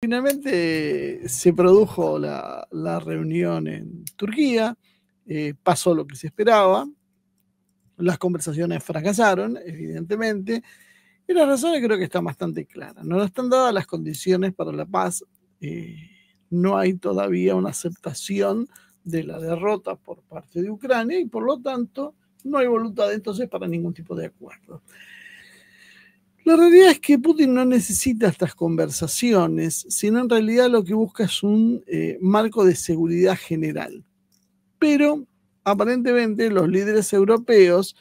Finalmente se produjo la reunión en Turquía, pasó lo que se esperaba, las conversaciones fracasaron, evidentemente, y las razones creo que están bastante claras. No están dadas las condiciones para la paz, no hay todavía una aceptación de la derrota por parte de Ucrania y por lo tanto no hay voluntad entonces para ningún tipo de acuerdo. La realidad es que Putin no necesita estas conversaciones, sino en realidad lo que busca es un marco de seguridad general. Pero aparentemente los líderes europeos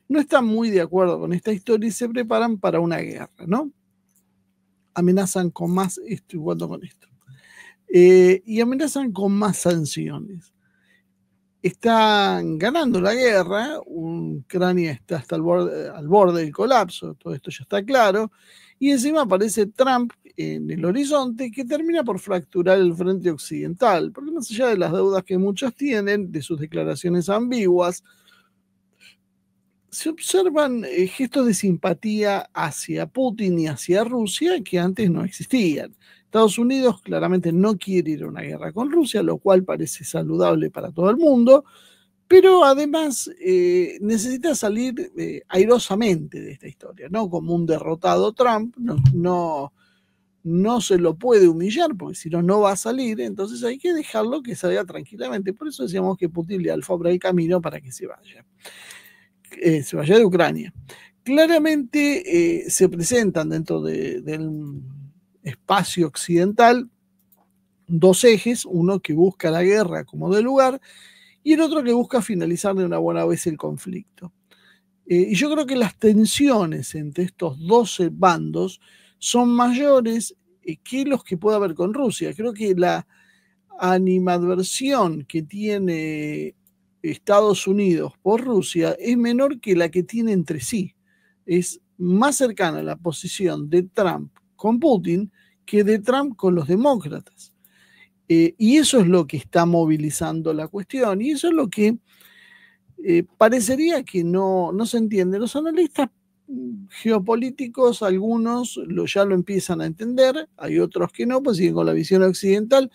no están muy de acuerdo con esta historia y se preparan para una guerra, ¿no? Amenazan con más esto y cuando con esto. Y amenazan con más sanciones. Están ganando la guerra, Ucrania está hasta al borde del colapso, todo esto ya está claro, y encima aparece Trump en el horizonte que termina por fracturar el frente occidental, porque más allá de las deudas que muchos tienen, de sus declaraciones ambiguas, se observan gestos de simpatía hacia Putin y hacia Rusia que antes no existían. Estados Unidos claramente no quiere ir a una guerra con Rusia, lo cual parece saludable para todo el mundo, pero además necesita salir airosamente de esta historia, no como un derrotado Trump, no se lo puede humillar porque si no, no va a salir, entonces hay que dejarlo que salga tranquilamente. Por eso decíamos que Putin le alfombra el camino para que se vaya de Ucrania. Claramente se presentan dentro del espacio occidental dos ejes, uno que busca la guerra como de lugar y el otro que busca finalizar de una buena vez el conflicto. Y yo creo que las tensiones entre estos 12 bandos son mayores que los que puede haber con Rusia. Creo que la animadversión que tiene Estados Unidos por Rusia es menor que la que tiene entre sí. Es más cercana a la posición de Trump con Putin que de Trump con los demócratas. Y eso es lo que está movilizando la cuestión y eso es lo que parecería que no se entiende. Los analistas geopolíticos, algunos ya lo empiezan a entender, hay otros que no, pues siguen con la visión occidental,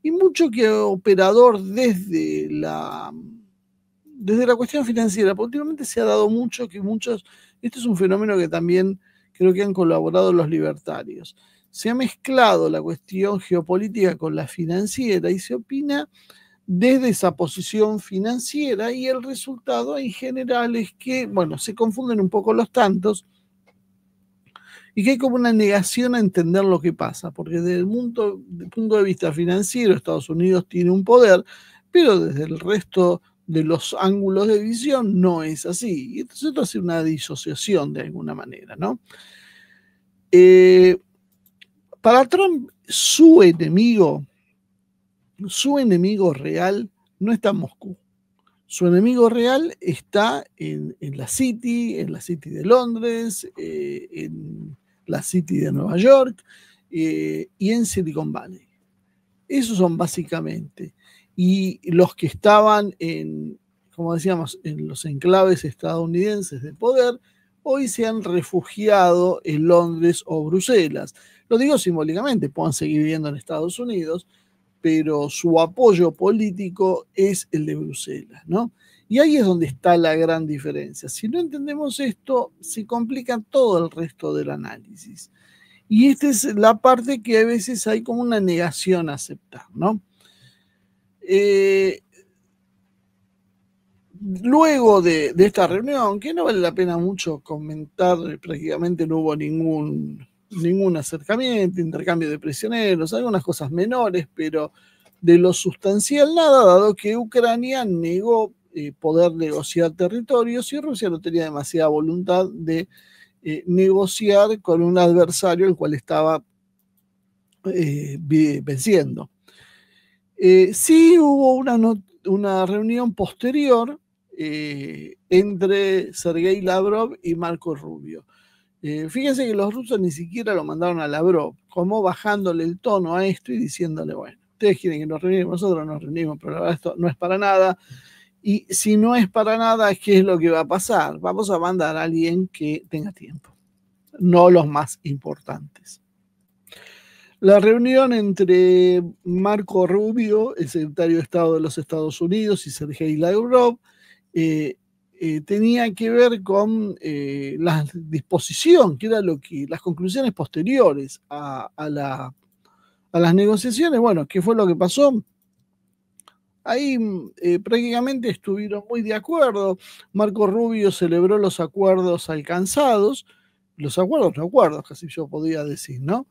y mucho que operador desde la cuestión financiera, porque últimamente se ha dado mucho que muchos, esto es un fenómeno que también creo que han colaborado los libertarios, se ha mezclado la cuestión geopolítica con la financiera y se opina desde esa posición financiera y el resultado en general es que, bueno, se confunden un poco los tantos y que hay como una negación a entender lo que pasa, porque desde el punto de vista financiero Estados Unidos tiene un poder, pero desde el resto de los ángulos de visión no es así. Y entonces esto hace una disociación de alguna manera, ¿no? Para Trump, su enemigo real no está en Moscú. Su enemigo real está en la City de Londres, en la City de Nueva York y en Silicon Valley. Esos son básicamente. Y los que estaban como decíamos, en los enclaves estadounidenses de poder, hoy se han refugiado en Londres o Bruselas. Lo digo simbólicamente, puedan seguir viviendo en Estados Unidos, pero su apoyo político es el de Bruselas, ¿no? Y ahí es donde está la gran diferencia. Si no entendemos esto, se complica todo el resto del análisis. Y esta es la parte que a veces hay como una negación a aceptar, ¿no? Luego de esta reunión, que no vale la pena mucho comentar, prácticamente no hubo ningún acercamiento, intercambio de prisioneros, algunas cosas menores, pero de lo sustancial nada, dado que Ucrania negó poder negociar territorios y Rusia no tenía demasiada voluntad de negociar con un adversario el cual estaba venciendo. Sí hubo una reunión posterior entre Sergei Lavrov y Marco Rubio. Fíjense que los rusos ni siquiera lo mandaron a Lavrov, como bajándole el tono a esto y diciéndole, bueno, ustedes quieren que nos reunimos, nosotros nos reunimos, pero la verdad esto no es para nada. Y si no es para nada, ¿qué es lo que va a pasar? Vamos a mandar a alguien que tenga tiempo, no los más importantes. La reunión entre Marco Rubio, el secretario de Estado de los Estados Unidos, y Sergei Lavrov tenía que ver con la disposición, que era las conclusiones posteriores a las negociaciones. Bueno, ¿qué fue lo que pasó? Ahí prácticamente estuvieron muy de acuerdo. Marco Rubio celebró los acuerdos alcanzados, los acuerdos, casi yo podía decir, ¿no?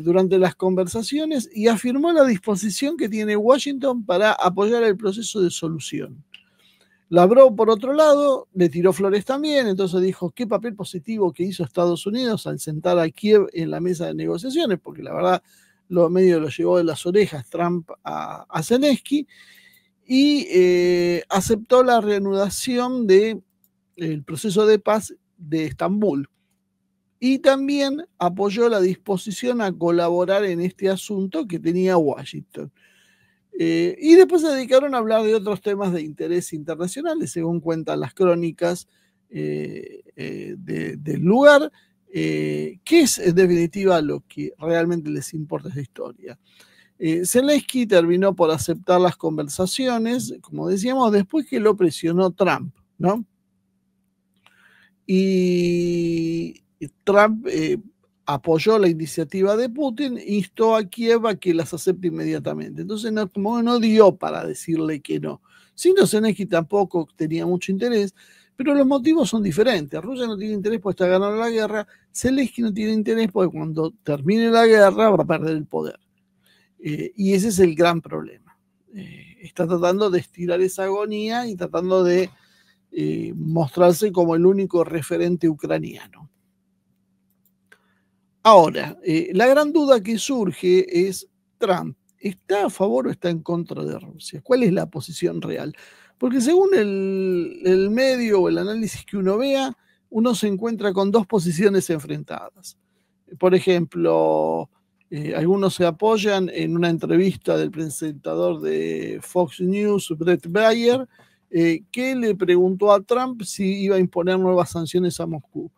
Durante las conversaciones, y afirmó la disposición que tiene Washington para apoyar el proceso de solución. Lavrov, por otro lado, le tiró flores también, entonces dijo qué papel positivo que hizo Estados Unidos al sentar a Kiev en la mesa de negociaciones, porque la verdad medio lo llevó de las orejas Trump a Zelensky, y aceptó la reanudación del proceso de paz de Estambul. Y también apoyó la disposición a colaborar en este asunto que tenía Washington. Y después se dedicaron a hablar de otros temas de interés internacionales, según cuentan las crónicas del lugar, que es en definitiva lo que realmente les importa esta historia. Zelensky terminó por aceptar las conversaciones, como decíamos, después que lo presionó Trump, ¿no? Y Trump apoyó la iniciativa de Putin, instó a Kiev a que las acepte inmediatamente. Entonces no dio para decirle que no. Sino Zelensky tampoco tenía mucho interés, pero los motivos son diferentes. Rusia no tiene interés porque está ganando la guerra, Zelensky no tiene interés porque cuando termine la guerra va a perder el poder. Y ese es el gran problema. Está tratando de estirar esa agonía y tratando de mostrarse como el único referente ucraniano. Ahora, la gran duda que surge es, ¿Trump está a favor o está en contra de Rusia? ¿Cuál es la posición real? Porque según el medio o el análisis que uno vea, uno se encuentra con dos posiciones enfrentadas. Por ejemplo, algunos se apoyan en una entrevista del presentador de Fox News, Brett Baier, que le preguntó a Trump si iba a imponer nuevas sanciones a Moscú.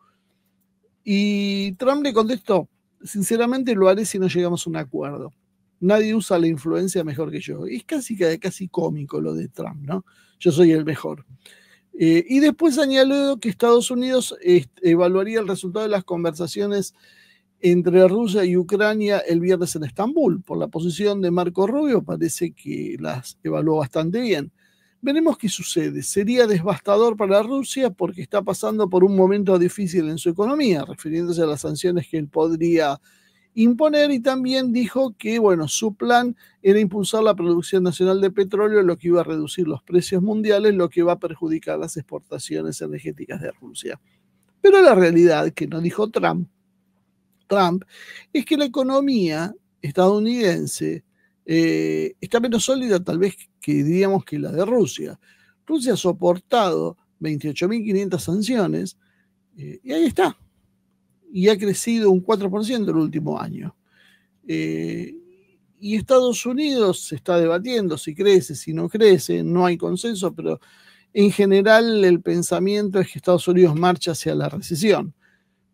Y Trump le contestó, sinceramente lo haré si no llegamos a un acuerdo. Nadie usa la influencia mejor que yo. Es casi cómico lo de Trump, ¿no? Yo soy el mejor. Y después añadió que Estados Unidos evaluaría el resultado de las conversaciones entre Rusia y Ucrania el viernes en Estambul. Por la posición de Marco Rubio parece que las evaluó bastante bien. Veremos qué sucede. Sería devastador para Rusia porque está pasando por un momento difícil en su economía, refiriéndose a las sanciones que él podría imponer, y también dijo que, bueno, su plan era impulsar la producción nacional de petróleo, lo que iba a reducir los precios mundiales, lo que va a perjudicar las exportaciones energéticas de Rusia. Pero la realidad, que no dijo Trump, es que la economía estadounidense está menos sólida tal vez que diríamos que la de Rusia. Rusia ha soportado 28.500 sanciones y ahí está. Y ha crecido un 4% el último año. Y Estados Unidos se está debatiendo si crece, si no crece, no hay consenso, pero en general el pensamiento es que Estados Unidos marcha hacia la recesión.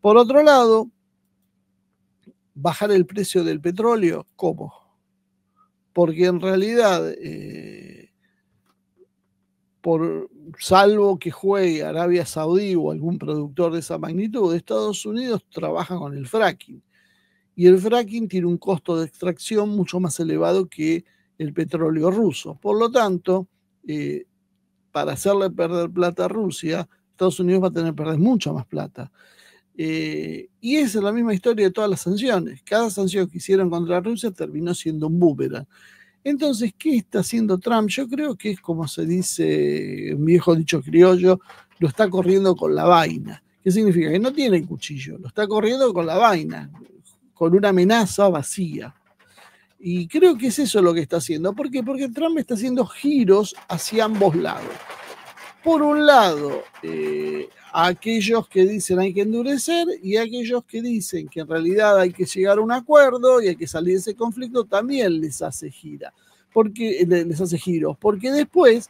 Por otro lado, bajar el precio del petróleo, ¿cómo? Porque en realidad, salvo que juegue Arabia Saudí o algún productor de esa magnitud, Estados Unidos trabaja con el fracking. Y el fracking tiene un costo de extracción mucho más elevado que el petróleo ruso. Por lo tanto, para hacerle perder plata a Rusia, Estados Unidos va a tener que perder mucha más plata. Y esa es la misma historia de todas las sanciones. Cada sanción que hicieron contra Rusia terminó siendo un boomerang. Entonces, ¿qué está haciendo Trump? Yo creo que es como se dice, un viejo dicho criollo, lo está corriendo con la vaina. ¿Qué significa? Que no tiene el cuchillo, lo está corriendo con la vaina, con una amenaza vacía. Y creo que es eso lo que está haciendo. ¿Por qué? Porque Trump está haciendo giros hacia ambos lados. Por un lado, a aquellos que dicen hay que endurecer, y a aquellos que dicen que en realidad hay que llegar a un acuerdo y hay que salir de ese conflicto, también les hace giros. Porque después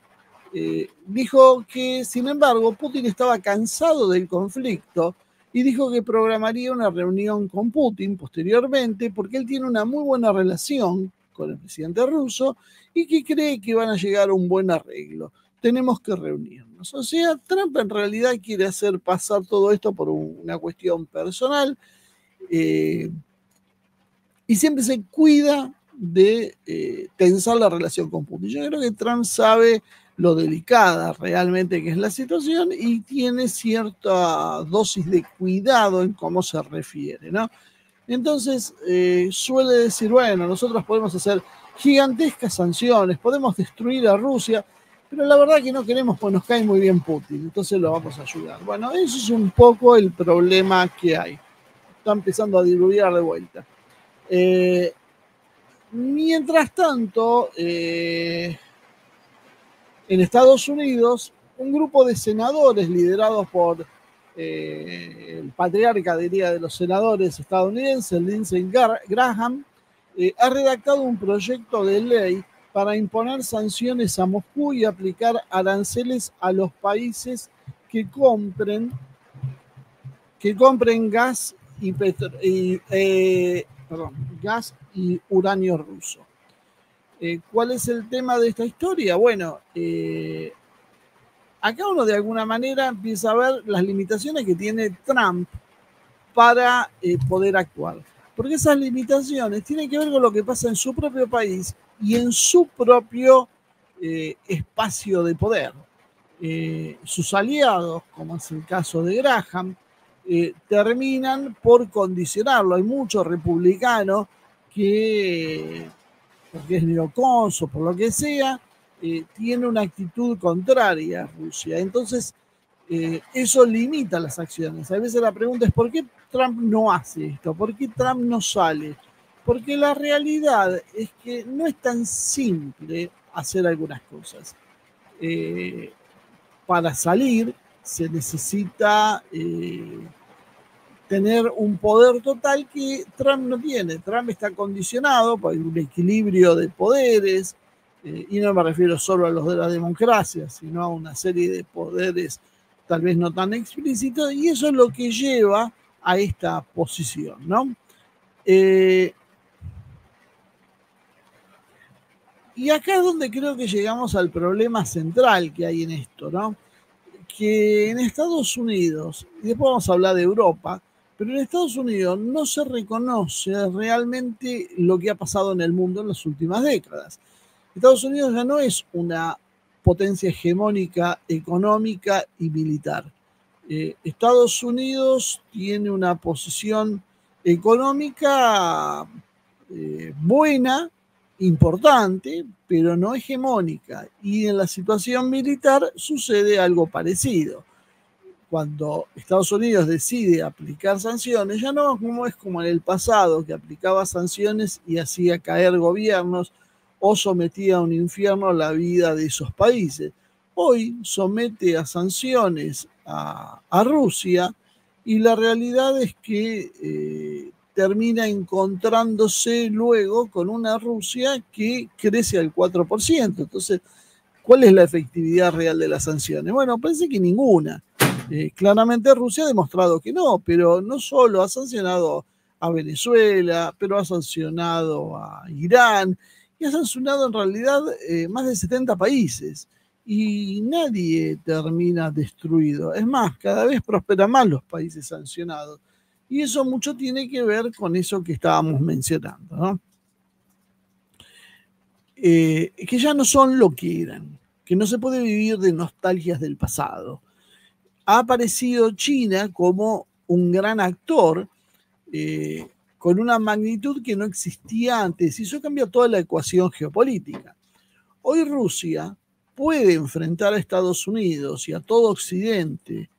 dijo que, sin embargo, Putin estaba cansado del conflicto y dijo que programaría una reunión con Putin posteriormente porque él tiene una muy buena relación con el presidente ruso y que cree que van a llegar a un buen arreglo. Tenemos que reunirnos. O sea, Trump en realidad quiere hacer pasar todo esto por una cuestión personal y siempre se cuida de tensar la relación con Putin. Yo creo que Trump sabe lo delicada realmente que es la situación y tiene cierta dosis de cuidado en cómo se refiere, ¿no? Entonces suele decir, bueno, nosotros podemos hacer gigantescas sanciones, podemos destruir a Rusia, pero la verdad que no queremos, pues nos cae muy bien Putin, entonces lo vamos a ayudar. Bueno, eso es un poco el problema que hay. Está empezando a diluviar de vuelta. Mientras tanto, en Estados Unidos, un grupo de senadores liderados por el patriarca, diría, de los senadores estadounidenses, Lindsey Graham, ha redactado un proyecto de ley para imponer sanciones a Moscú y aplicar aranceles a los países que compren gas gas y uranio ruso. ¿Cuál es el tema de esta historia? Bueno, acá uno de alguna manera empieza a ver las limitaciones que tiene Trump para poder actuar. Porque esas limitaciones tienen que ver con lo que pasa en su propio país y en su propio espacio de poder. Sus aliados, como es el caso de Graham, terminan por condicionarlo. Hay muchos republicanos que, porque es neoconso, por lo que sea, tiene una actitud contraria a Rusia. Entonces, eso limita las acciones. A veces la pregunta es, ¿por qué Trump no hace esto? ¿Por qué Trump no sale? Porque la realidad es que no es tan simple hacer algunas cosas. Para salir se necesita tener un poder total que Trump no tiene. Trump está condicionado por un equilibrio de poderes, y no me refiero solo a los de la democracia, sino a una serie de poderes tal vez no tan explícitos, y eso es lo que lleva a esta posición, ¿no? Y acá es donde creo que llegamos al problema central que hay en esto, ¿no? Que en Estados Unidos, y después vamos a hablar de Europa, pero en Estados Unidos no se reconoce realmente lo que ha pasado en el mundo en las últimas décadas. Estados Unidos ya no es una potencia hegemónica económica y militar. Estados Unidos tiene una posición económica buena, importante, pero no hegemónica. Y en la situación militar sucede algo parecido. Cuando Estados Unidos decide aplicar sanciones, ya no como es como en el pasado, que aplicaba sanciones y hacía caer gobiernos o sometía a un infierno la vida de esos países. Hoy somete a sanciones a Rusia y la realidad es que termina encontrándose luego con una Rusia que crece al 4%. Entonces, ¿cuál es la efectividad real de las sanciones? Bueno, parece que ninguna. Claramente Rusia ha demostrado que no, pero no solo ha sancionado a Venezuela, pero ha sancionado a Irán y ha sancionado en realidad más de 70 países y nadie termina destruido. Es más, cada vez prosperan más los países sancionados. Y eso mucho tiene que ver con eso que estábamos mencionando, ¿no? Que ya no son lo que eran, que no se puede vivir de nostalgias del pasado. Ha aparecido China como un gran actor con una magnitud que no existía antes y eso cambia toda la ecuación geopolítica. Hoy Rusia puede enfrentar a Estados Unidos y a todo Occidente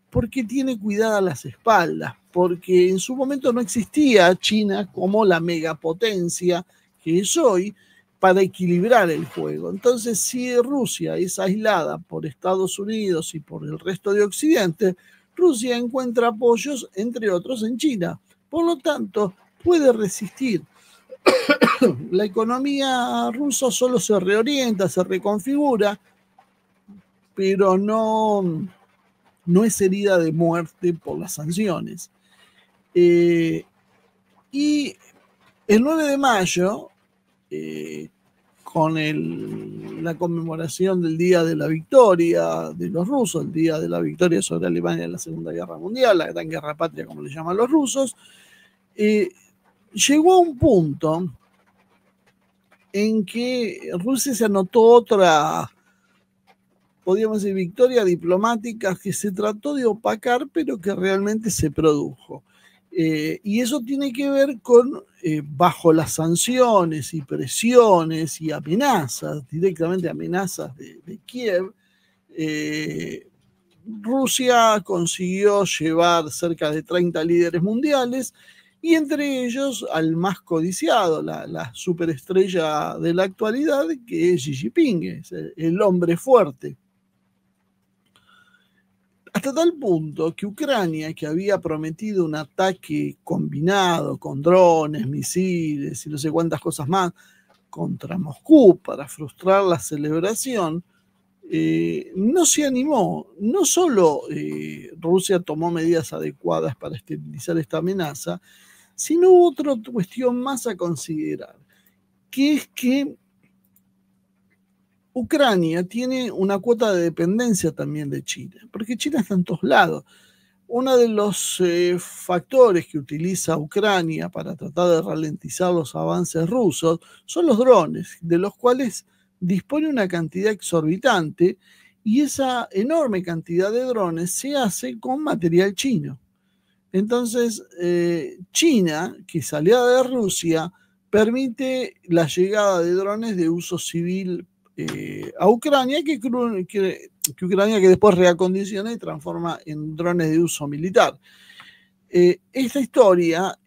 porque tiene cuidadas las espaldas, porque en su momento no existía China como la megapotencia que es hoy para equilibrar el juego. Entonces, si Rusia es aislada por Estados Unidos y por el resto de Occidente, Rusia encuentra apoyos, entre otros, en China. Por lo tanto, puede resistir. La economía rusa solo se reorienta, se reconfigura, pero no no es herida de muerte por las sanciones. Y el 9 de mayo, con la conmemoración del Día de la Victoria de los rusos, el Día de la Victoria sobre Alemania en la Segunda Guerra Mundial, la Gran Guerra Patria, como le llaman los rusos, llegó a un punto en que Rusia se anotó otra, podríamos decir, victoria diplomática que se trató de opacar, pero que realmente se produjo. Y eso tiene que ver con, bajo las sanciones y presiones y amenazas, directamente amenazas de Kiev, Rusia consiguió llevar cerca de 30 líderes mundiales, y entre ellos al más codiciado, la superestrella de la actualidad, que es Xi Jinping, es el hombre fuerte. Hasta tal punto que Ucrania, que había prometido un ataque combinado con drones, misiles y no sé cuántas cosas más contra Moscú para frustrar la celebración, no se animó. No solo Rusia tomó medidas adecuadas para esterilizar esta amenaza, sino hubo otra cuestión más a considerar, que es que Ucrania tiene una cuota de dependencia también de China, porque China está en todos lados. Uno de los factores que utiliza Ucrania para tratar de ralentizar los avances rusos son los drones, de los cuales dispone una cantidad exorbitante, y esa enorme cantidad de drones se hace con material chino. Entonces, China, que es aliada de Rusia, permite la llegada de drones de uso civil a Ucrania, que Ucrania que después reacondiciona y transforma en drones de uso militar. Esta historia,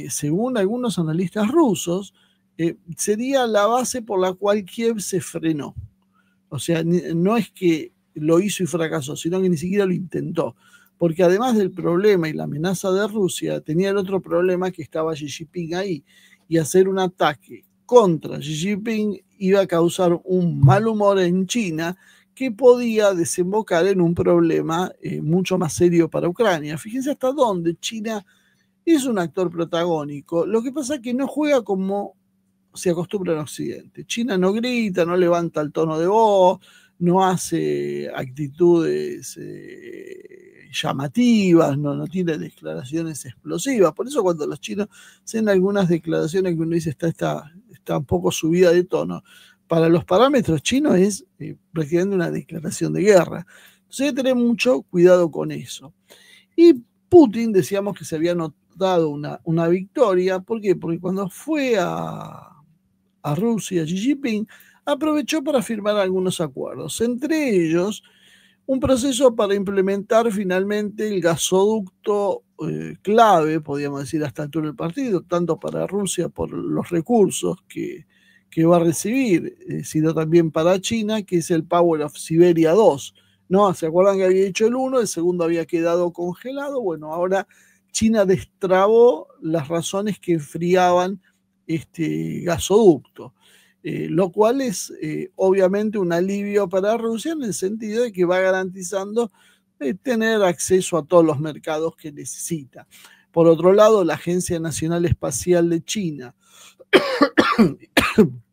según algunos analistas rusos, sería la base por la cual Kiev se frenó. O sea, no es que lo hizo y fracasó, sino que ni siquiera lo intentó. Porque además del problema y la amenaza de Rusia, tenía el otro problema, que estaba Xi Jinping ahí. Y hacer un ataque contra Xi Jinping iba a causar un mal humor en China, que podía desembocar en un problema mucho más serio para Ucrania. Fíjense hasta dónde China es un actor protagónico. Lo que pasa es que no juega como se acostumbra en Occidente. China no grita, no levanta el tono de voz, no hace actitudes llamativas, no tiene declaraciones explosivas. Por eso cuando los chinos hacen algunas declaraciones que uno dice está un poco subida de tono, para los parámetros chinos es prácticamente una declaración de guerra. Entonces hay que tener mucho cuidado con eso. Y Putin, decíamos que se había notado una victoria. ¿Por qué? Porque cuando fue a Rusia, Xi Jinping aprovechó para firmar algunos acuerdos, entre ellos un proceso para implementar finalmente el gasoducto clave, podríamos decir, hasta el altura del partido, tanto para Rusia por los recursos que va a recibir, sino también para China, que es el Power of Siberia 2. ¿No? ¿Se acuerdan que había hecho el 1? El segundo había quedado congelado. Bueno, ahora China destrabó las razones que enfriaban este gasoducto. Lo cual es obviamente un alivio para Rusia, en el sentido de que va garantizando tener acceso a todos los mercados que necesita. Por otro lado, la Agencia Nacional Espacial de China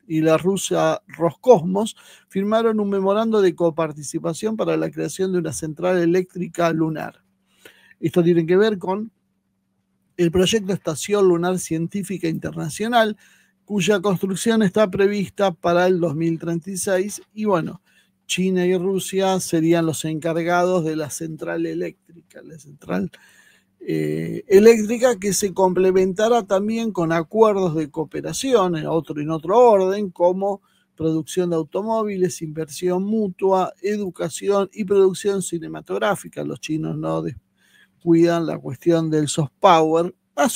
y la rusa Roscosmos firmaron un memorando de coparticipación para la creación de una central eléctrica lunar. Esto tiene que ver con el proyecto Estación Lunar Científica Internacional, cuya construcción está prevista para el 2036, y bueno, China y Rusia serían los encargados de la central eléctrica, que se complementará también con acuerdos de cooperación en otro orden, como producción de automóviles, inversión mutua, educación y producción cinematográfica. Los chinos no descuidan la cuestión del soft power a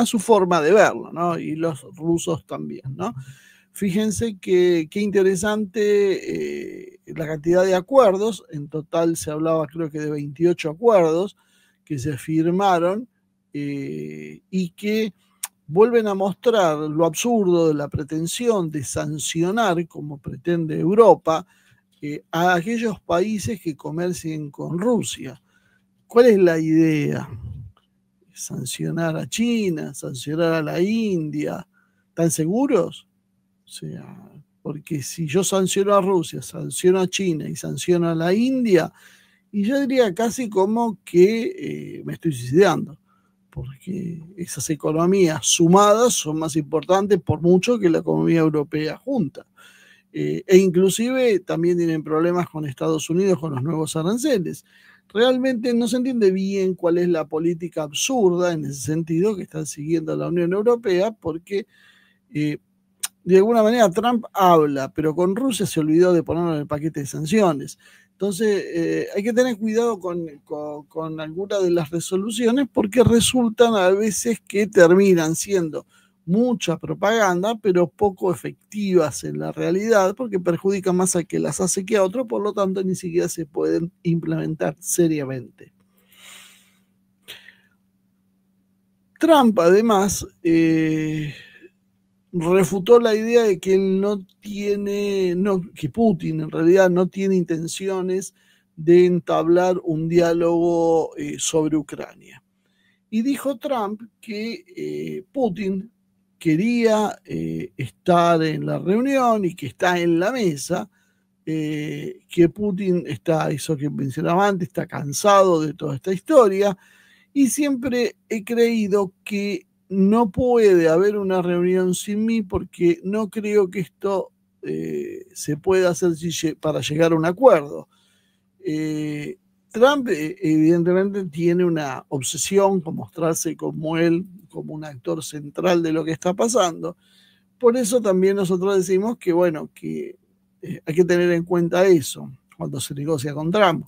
su forma de verlo, ¿no? Y los rusos también, ¿no? Fíjense qué interesante la cantidad de acuerdos. En total se hablaba, creo que, de 28 acuerdos que se firmaron y que vuelven a mostrar lo absurdo de la pretensión de sancionar, como pretende Europa, a aquellos países que comercien con Rusia. ¿Cuál es la idea? Sancionar a China, sancionar a la India. ¿Están seguros? O sea, porque si yo sanciono a Rusia, sanciono a China y sanciono a la India, y yo diría casi como que me estoy suicidando, porque esas economías sumadas son más importantes por mucho que la economía europea junta. E inclusive también tienen problemas con Estados Unidos con los nuevos aranceles. Realmente no se entiende bien cuál es la política absurda en ese sentido que está siguiendo la Unión Europea, porque de alguna manera Trump habla, pero con Rusia se olvidó de ponerlo en el paquete de sanciones. Entonces, hay que tener cuidado con algunas de las resoluciones porque resultan a veces que terminan siendo mucha propaganda, pero poco efectivas en la realidad, porque perjudican más a que las hace que a otro, por lo tanto ni siquiera se pueden implementar seriamente. Trump, además, refutó la idea de que él no tiene, que Putin en realidad no tiene intenciones de entablar un diálogo sobre Ucrania. Y dijo Trump que Putin quería estar en la reunión y que está en la mesa, que Putin está, eso que mencionaba antes, está cansado de toda esta historia, y siempre he creído que no puede haber una reunión sin mí porque no creo que esto se pueda hacer para llegar a un acuerdo. Trump evidentemente tiene una obsesión con mostrarse como él, como un actor central de lo que está pasando. Por eso también nosotros decimos que, bueno, que hay que tener en cuenta eso cuando se negocia con Trump.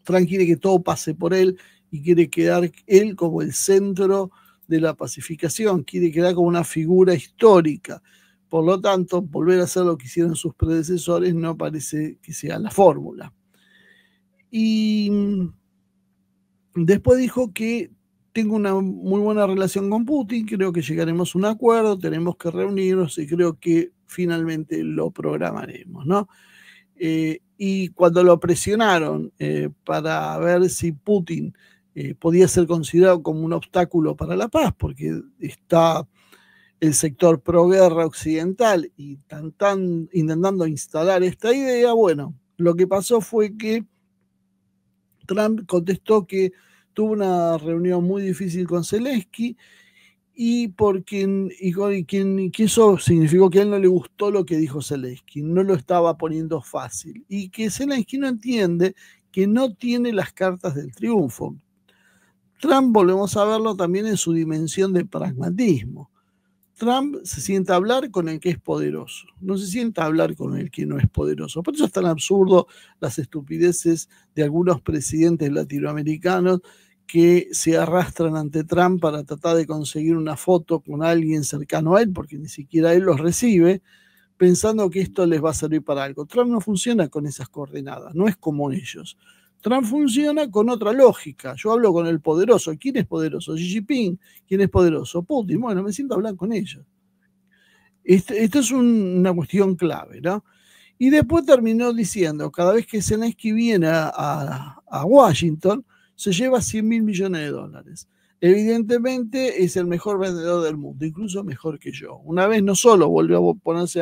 Trump quiere que todo pase por él y quiere quedar él como el centro de la pacificación, quiere quedar como una figura histórica. Por lo tanto, volver a hacer lo que hicieron sus predecesores no parece que sea la fórmula. Y después dijo que tengo una muy buena relación con Putin, creo que llegaremos a un acuerdo, tenemos que reunirnos y creo que finalmente lo programaremos, ¿no? Y cuando lo presionaron para ver si Putin podía ser considerado como un obstáculo para la paz, porque está el sector proguerra occidental y están intentando instalar esta idea, bueno, lo que pasó fue que Trump contestó que tuvo una reunión muy difícil con Zelensky y que eso significó que a él no le gustó lo que dijo Zelensky, no lo estaba poniendo fácil y que Zelensky no entiende que no tiene las cartas del triunfo. Trump volvemos a verlo también en su dimensión de pragmatismo. Trump se sienta a hablar con el que es poderoso, no se sienta a hablar con el que no es poderoso. Por eso es tan absurdo las estupideces de algunos presidentes latinoamericanos que se arrastran ante Trump para tratar de conseguir una foto con alguien cercano a él, porque ni siquiera él los recibe, pensando que esto les va a servir para algo. Trump no funciona con esas coordenadas, no es como ellos. Trump funciona con otra lógica. Yo hablo con el poderoso. ¿Quién es poderoso? Xi Jinping. ¿Quién es poderoso? Putin. Bueno, me siento a hablar con ellos. Esto es una cuestión clave, ¿no? Y después terminó diciendo, cada vez que Zelensky viene a Washington, se lleva 100 mil millones de dólares. Evidentemente es el mejor vendedor del mundo, incluso mejor que yo. Una vez no solo volvió a ponerse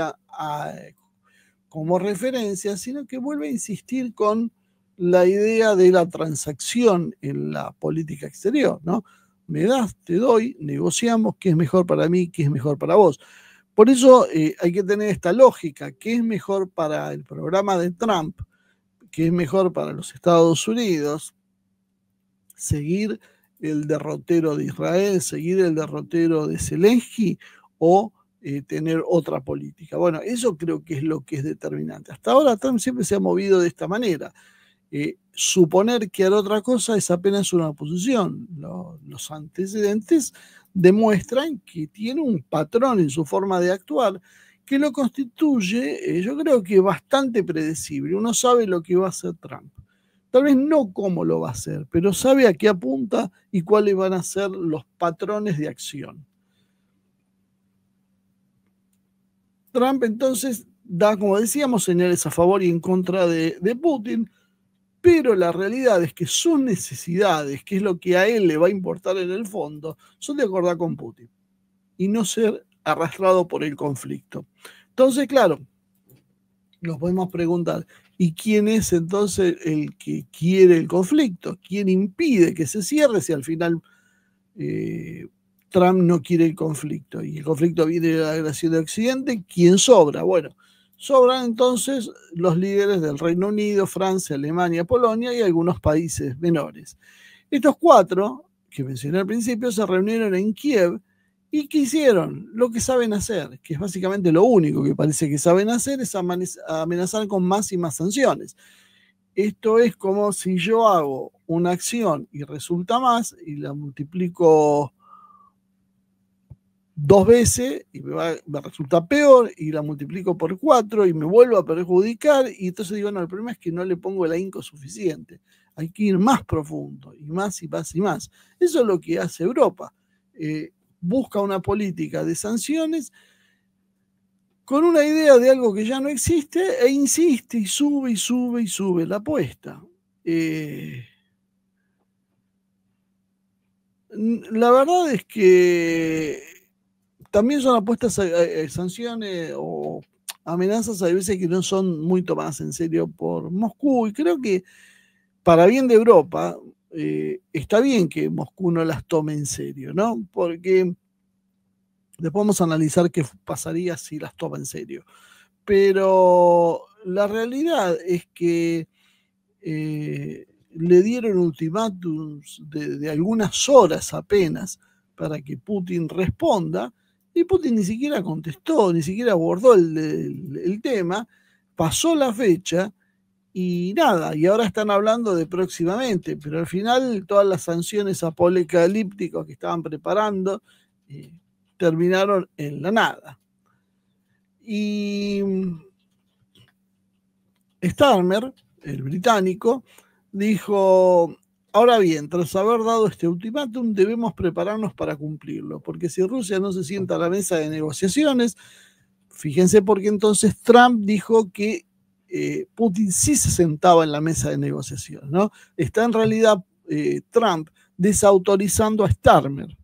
como referencia, sino que vuelve a insistir con la idea de la transacción en la política exterior, ¿no? Me das, te doy, negociamos qué es mejor para mí, qué es mejor para vos. Por eso hay que tener esta lógica, qué es mejor para el programa de Trump, qué es mejor para los Estados Unidos, seguir el derrotero de Israel, seguir el derrotero de Zelensky o tener otra política. Bueno, eso creo que es lo que es determinante. Hasta ahora Trump siempre se ha movido de esta manera. Suponer que hará otra cosa es apenas una oposición. Los antecedentes demuestran que tiene un patrón en su forma de actuar que lo constituye, yo creo que bastante predecible. Uno sabe lo que va a hacer Trump. Tal vez no cómo lo va a hacer, pero sabe a qué apunta y cuáles van a ser los patrones de acción. Trump entonces da, como decíamos, señales a favor y en contra de Putin. pero la realidad es que sus necesidades, que es lo que a él le va a importar en el fondo, son de acordar con Putin y no ser arrastrado por el conflicto. Entonces, claro, nos podemos preguntar, ¿y quién es entonces el que quiere el conflicto? ¿Quién impide que se cierre si al final Trump no quiere el conflicto? Y el conflicto viene de la agresión de Occidente. ¿Quién sobra? Bueno, sobran entonces los líderes del Reino Unido, Francia, Alemania, Polonia y algunos países menores. Estos cuatro que mencioné al principio se reunieron en Kiev. ¿Y qué hicieron? Lo que saben hacer, que es básicamente lo único que parece que saben hacer, es amenazar con más y más sanciones. Esto es como si yo hago una acción y resulta más y la multiplico 2 veces y me resulta peor y la multiplico por 4 y me vuelvo a perjudicar, y entonces digo, no, el problema es que no le pongo el ahínco suficiente. Hay que ir más profundo y más y más y más. Eso es lo que hace Europa. Busca una política de sanciones con una idea de algo que ya no existe e insiste y sube y sube y sube la apuesta. La verdad es que también son apuestas a sanciones o amenazas a veces que no son muy tomadas en serio por Moscú, y creo que para bien de Europa está bien que Moscú no las tome en serio, ¿no? Porque después vamos a analizar qué pasaría si las toma en serio. Pero la realidad es que le dieron ultimátums de algunas horas apenas para que Putin responda, y Putin ni siquiera contestó, ni siquiera abordó el tema, pasó la fecha y nada, y ahora están hablando de próximamente, pero al final todas las sanciones apocalípticas que estaban preparando terminaron en la nada. Y Starmer, el británico, dijo: ahora bien, tras haber dado este ultimátum, debemos prepararnos para cumplirlo, porque si Rusia no se sienta a la mesa de negociaciones, fíjense, porque entonces Trump dijo que Putin sí se sentaba en la mesa de negociación, ¿no? Está en realidad Trump desautorizando a Starmer.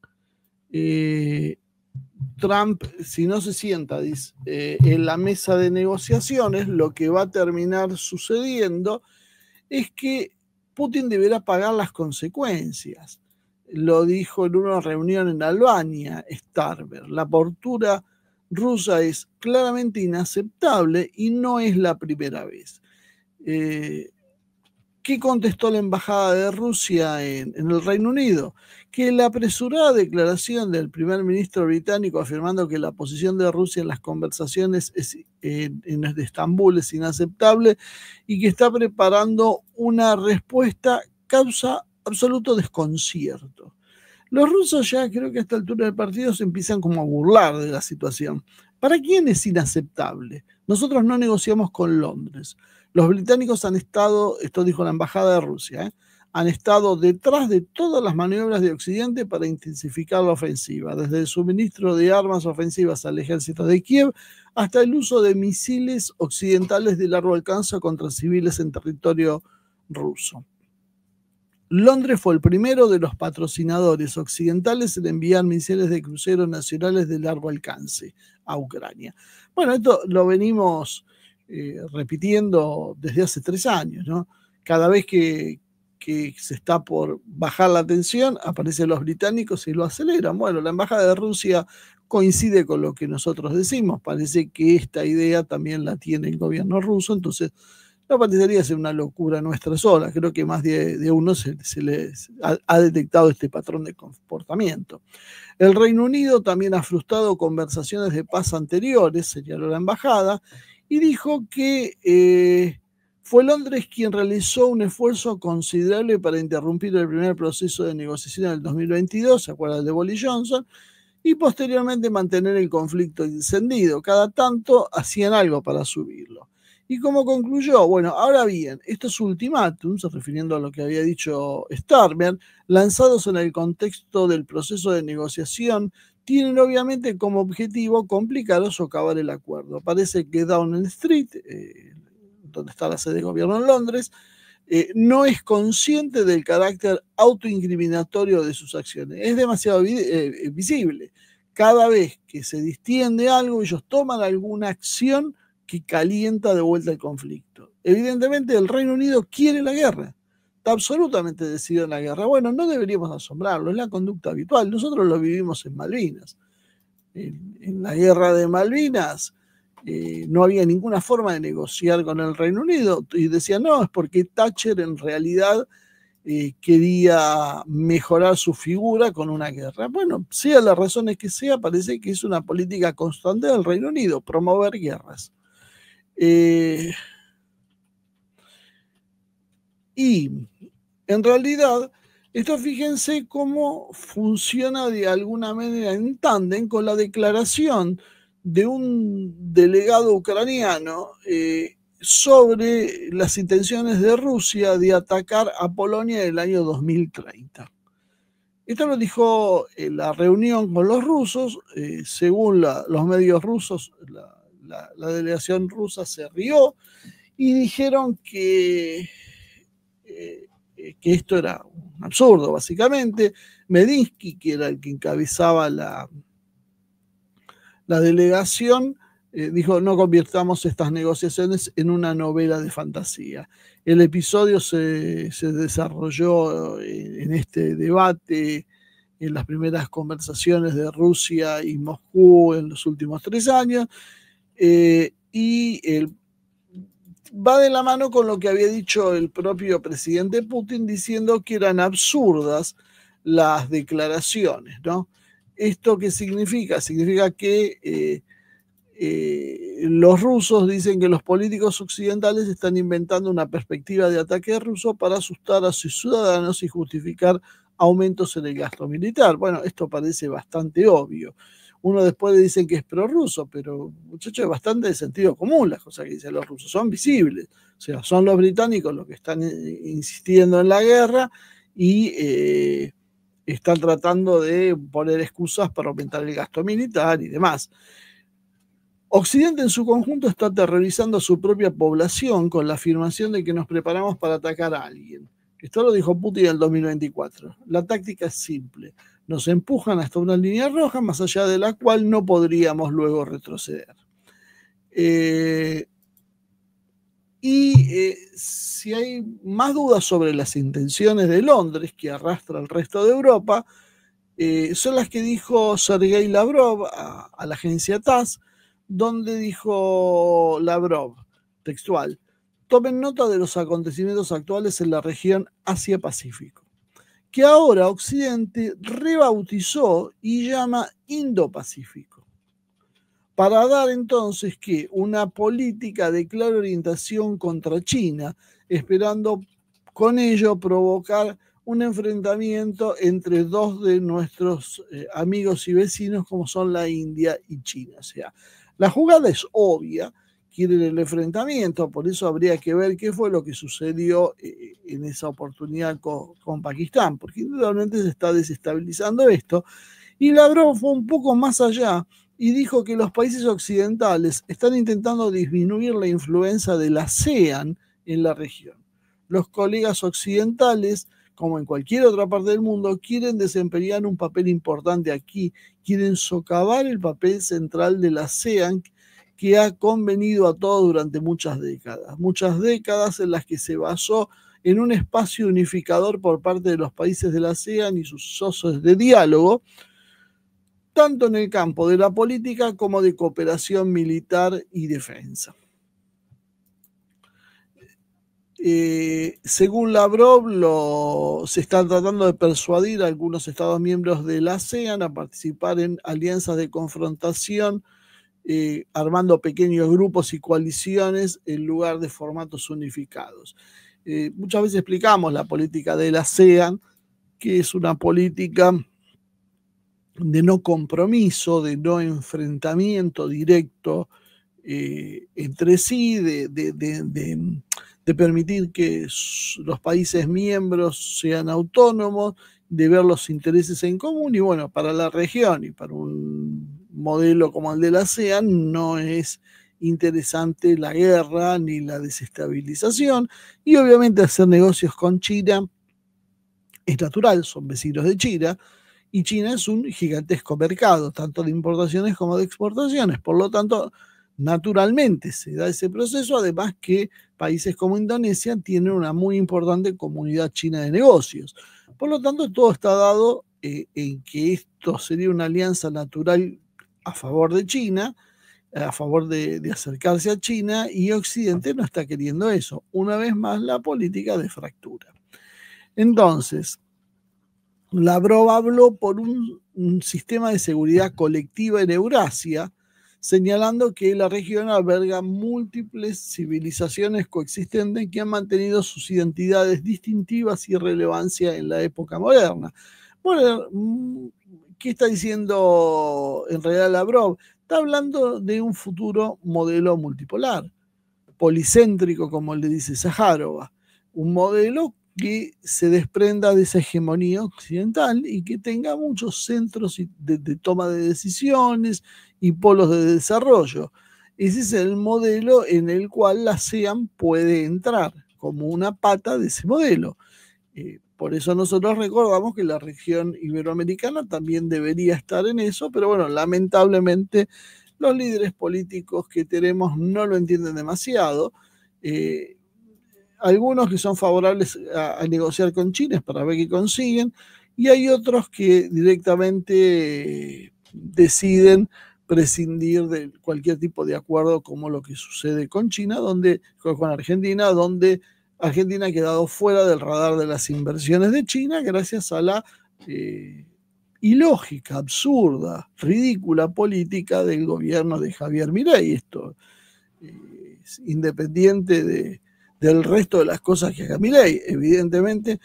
Trump, si no se sienta en la mesa de negociaciones, lo que va a terminar sucediendo es que Putin deberá pagar las consecuencias. Lo dijo en una reunión en Albania, Starmer. La postura rusa es claramente inaceptable y no es la primera vez. ¿Qué contestó la embajada de Rusia en el Reino Unido? Que la apresurada declaración del primer ministro británico afirmando que la posición de Rusia en las conversaciones en Estambul es inaceptable y que está preparando una respuesta causa absoluto desconcierto. Los rusos ya creo que a esta altura del partido se empiezan como a burlar de la situación. ¿Para quién es inaceptable? Nosotros no negociamos con Londres. Los británicos han estado, esto dijo la embajada de Rusia, han estado detrás de todas las maniobras de Occidente para intensificar la ofensiva, desde el suministro de armas ofensivas al ejército de Kiev hasta el uso de misiles occidentales de largo alcance contra civiles en territorio ruso. Londres fue el primero de los patrocinadores occidentales en enviar misiles de crucero nacionales de largo alcance a Ucrania. Bueno, esto lo venimos repitiendo desde hace 3 años, ¿no? Cada vez que se está por bajar la tensión, aparecen los británicos y lo aceleran. Bueno, la embajada de Rusia coincide con lo que nosotros decimos. Parece que esta idea también la tiene el gobierno ruso, entonces no parecería ser una locura nuestra sola. Creo que más de uno se les ha detectado este patrón de comportamiento. El Reino Unido también ha frustrado conversaciones de paz anteriores, señaló la embajada, y dijo que fue Londres quien realizó un esfuerzo considerable para interrumpir el primer proceso de negociación en el 2022, ¿se acuerdan de Boris Johnson? Y posteriormente mantener el conflicto encendido. Cada tanto hacían algo para subirlo. ¿Y cómo concluyó? Bueno, ahora bien, estos ultimátums, refiriendo a lo que había dicho Starmer, lanzados en el contexto del proceso de negociación, tienen obviamente como objetivo complicar o socavar el acuerdo. Parece que Downing Street, donde está la sede de gobierno en Londres, no es consciente del carácter autoincriminatorio de sus acciones. Es demasiado visible. Cada vez que se distiende algo, ellos toman alguna acción que calienta de vuelta el conflicto. Evidentemente, el Reino Unido quiere la guerra. Está absolutamente decidido en la guerra. Bueno, no deberíamos asombrarlo, es la conducta habitual. Nosotros lo vivimos en Malvinas. En la guerra de Malvinas no había ninguna forma de negociar con el Reino Unido y decían, no, es porque Thatcher en realidad quería mejorar su figura con una guerra. Bueno, sea las razones que sea, parece que es una política constante del Reino Unido, promover guerras. Y en realidad, esto fíjense cómo funciona de alguna manera en tándem con la declaración de un delegado ucraniano sobre las intenciones de Rusia de atacar a Polonia en el año 2030. Esto lo dijo en la reunión con los rusos. Según los medios rusos, la delegación rusa se rió y dijeron que esto era un absurdo, básicamente. Medinsky, que era el que encabezaba la delegación, dijo, no convirtamos estas negociaciones en una novela de fantasía. El episodio se desarrolló en este debate, en las primeras conversaciones de Rusia y Moscú en los últimos 3 años, y va de la mano con lo que había dicho el propio presidente Putin, diciendo que eran absurdas las declaraciones, ¿no? ¿Esto qué significa? Significa que los rusos dicen que los políticos occidentales están inventando una perspectiva de ataque ruso para asustar a sus ciudadanos y justificar aumentos en el gasto militar. Bueno, esto parece bastante obvio. Uno después le dicen que es prorruso, pero muchachos, es bastante de sentido común las cosas que dicen los rusos, son visibles. O sea, son los británicos los que están insistiendo en la guerra y están tratando de poner excusas para aumentar el gasto militar y demás. Occidente en su conjunto está aterrorizando a su propia población con la afirmación de que nos preparamos para atacar a alguien. Esto lo dijo Putin en el 2024. La táctica es simple. Nos empujan hasta una línea roja más allá de la cual no podríamos luego retroceder. Si hay más dudas sobre las intenciones de Londres que arrastra al resto de Europa, son las que dijo Sergei Lavrov a la agencia TASS, donde dijo Lavrov, textual, tomen nota de los acontecimientos actuales en la región Asia-Pacífico, que ahora Occidente rebautizó y llama Indo-Pacífico, para dar entonces que una política de clara orientación contra China, esperando con ello provocar un enfrentamiento entre dos de nuestros amigos y vecinos como son la India y China. O sea, la jugada es obvia, quieren el enfrentamiento, por eso habría que ver qué fue lo que sucedió en esa oportunidad con Pakistán, porque indudablemente se está desestabilizando esto. Y Lavrov fue un poco más allá y dijo que los países occidentales están intentando disminuir la influencia de la ASEAN en la región. Los colegas occidentales, como en cualquier otra parte del mundo, quieren desempeñar un papel importante aquí, quieren socavar el papel central de la ASEAN que ha convenido a todos durante muchas décadas en las que se basó en un espacio unificador por parte de los países de la ASEAN y sus socios de diálogo, tanto en el campo de la política como de cooperación militar y defensa. Según Lavrov, se están tratando de persuadir a algunos Estados miembros de la ASEAN a participar en alianzas de confrontación, armando pequeños grupos y coaliciones en lugar de formatos unificados. Muchas veces explicamos la política de la ASEAN, que es una política de no compromiso, de no enfrentamiento directo entre sí, de permitir que los países miembros sean autónomos, de ver los intereses en común, y bueno, para la región y para un modelo como el de la ASEAN no es interesante la guerra ni la desestabilización, y obviamente hacer negocios con China es natural, son vecinos de China, y China es un gigantesco mercado, tanto de importaciones como de exportaciones. Por lo tanto, naturalmente se da ese proceso, además que países como Indonesia tienen una muy importante comunidad china de negocios. Por lo tanto, todo está dado en que esto sería una alianza natural a favor de China, a favor de acercarse a China, y Occidente no está queriendo eso. Una vez más, la política de fractura. Entonces, Lavrov habló por un sistema de seguridad colectiva en Eurasia, señalando que la región alberga múltiples civilizaciones coexistentes que han mantenido sus identidades distintivas y relevancia en la época moderna. Bueno, ¿qué está diciendo en realidad Lavrov? Está hablando de un futuro modelo multipolar, policéntrico, como le dice Sájarova, un modelo que se desprenda de esa hegemonía occidental y que tenga muchos centros de toma de decisiones y polos de desarrollo. Ese es el modelo en el cual la ASEAN puede entrar como una pata de ese modelo. Por eso nosotros recordamos que la región iberoamericana también debería estar en eso, pero bueno, lamentablemente los líderes políticos que tenemos no lo entienden demasiado. Algunos que son favorables a negociar con China para ver qué consiguen, y hay otros que directamente deciden prescindir de cualquier tipo de acuerdo, como lo que sucede con China, con Argentina, donde Argentina ha quedado fuera del radar de las inversiones de China gracias a la ilógica, absurda, ridícula política del gobierno de Javier Milei. Esto es independiente del resto de las cosas que haga Milei. Evidentemente,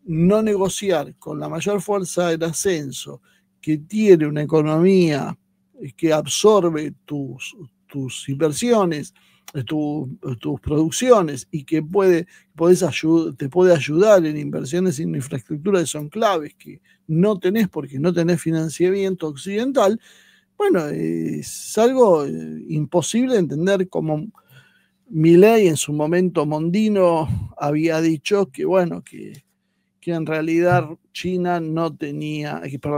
no negociar con la mayor fuerza del ascenso, que tiene una economía que absorbe tus inversiones, tus producciones, y que te puede ayudar en inversiones en infraestructura que son claves, que no tenés porque no tenés financiamiento occidental. Bueno, es algo imposible de entender. Como Milei en su momento mondino había dicho que, bueno, que en realidad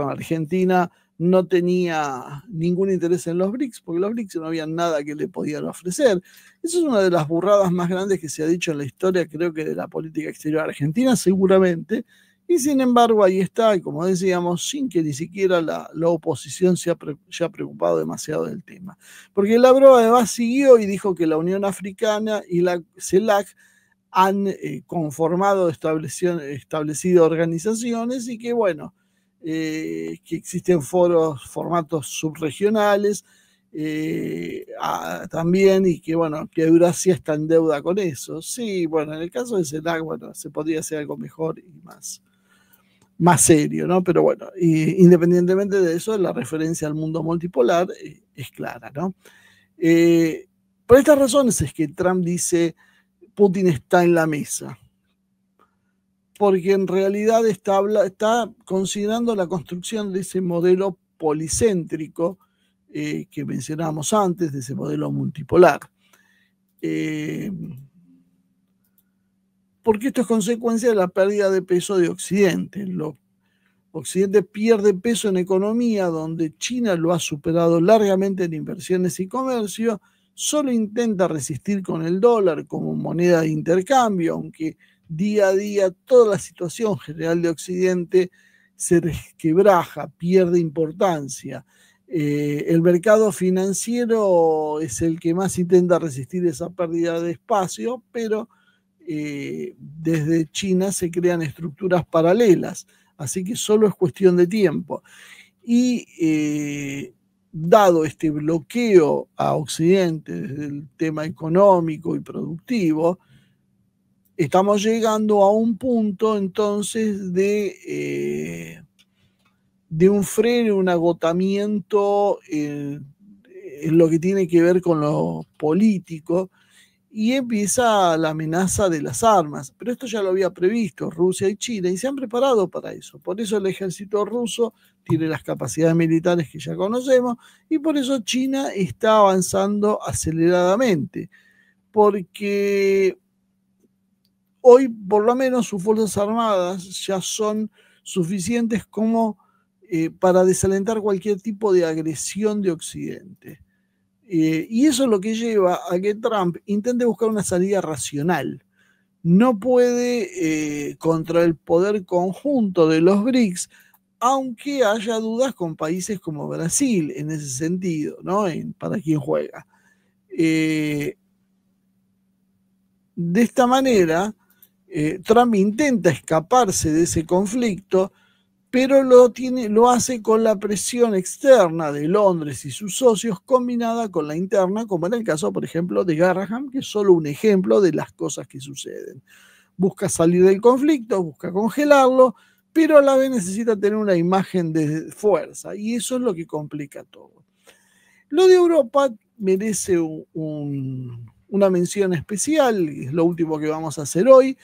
Argentina no tenía ningún interés en los BRICS, porque los BRICS no había nada que le podían ofrecer. Esa es una de las burradas más grandes que se ha dicho en la historia, creo que de la política exterior argentina, seguramente, y sin embargo ahí está, y como decíamos, sin que ni siquiera la oposición se haya preocupado demasiado del tema. Porque Lavrov además siguió y dijo que la Unión Africana y la CELAC han conformado, establecido organizaciones, y que, bueno, que existen formatos subregionales también, y que, bueno, que Eurasia está en deuda con eso. Sí, bueno, en el caso de CELAC, bueno, se podría hacer algo mejor y más serio, ¿no? Pero bueno, independientemente de eso, la referencia al mundo multipolar es clara, ¿no? Por estas razones es que Trump dice: Putin está en la mesa, porque en realidad está considerando la construcción de ese modelo policéntrico que mencionábamos antes, de ese modelo multipolar. Porque esto es consecuencia de la pérdida de peso de Occidente. Occidente pierde peso en economía, donde China lo ha superado largamente en inversiones y comercio. Solo intenta resistir con el dólar como moneda de intercambio, aunque día a día toda la situación general de Occidente se resquebraja, pierde importancia. El mercado financiero es el que más intenta resistir esa pérdida de espacio, pero desde China se crean estructuras paralelas, así que solo es cuestión de tiempo. Y dado este bloqueo a Occidente desde el tema económico y productivo, estamos llegando a un punto entonces de un freno, un agotamiento en lo que tiene que ver con lo político, y empieza la amenaza de las armas. Pero esto ya lo había previsto Rusia y China y se han preparado para eso. Por eso el ejército ruso tiene las capacidades militares que ya conocemos y por eso China está avanzando aceleradamente. Porque hoy, por lo menos, sus fuerzas armadas ya son suficientes como para desalentar cualquier tipo de agresión de Occidente. Y eso es lo que lleva a que Trump intente buscar una salida racional. No puede contra el poder conjunto de los BRICS, aunque haya dudas con países como Brasil en ese sentido, ¿no? Para quién juega. De esta manera, Trump intenta escaparse de ese conflicto, pero lo hace con la presión externa de Londres y sus socios combinada con la interna, como en el caso, por ejemplo, de Graham, que es solo un ejemplo de las cosas que suceden. Busca salir del conflicto, busca congelarlo, pero a la vez necesita tener una imagen de fuerza, y eso es lo que complica todo. Lo de Europa merece una mención especial, es lo último que vamos a hacer hoy,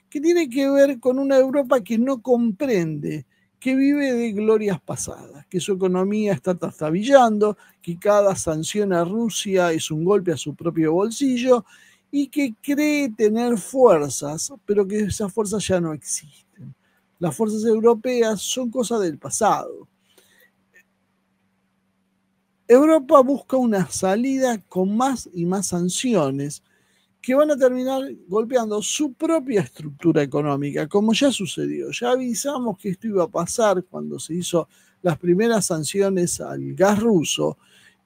que tiene que ver con una Europa que no comprende, que vive de glorias pasadas, que su economía está trastabillando, que cada sanción a Rusia es un golpe a su propio bolsillo y que cree tener fuerzas, pero que esas fuerzas ya no existen. Las fuerzas europeas son cosas del pasado. Europa busca una salida con más y más sanciones que van a terminar golpeando su propia estructura económica, como ya sucedió. Ya avisamos que esto iba a pasar cuando se hizo las primeras sanciones al gas ruso,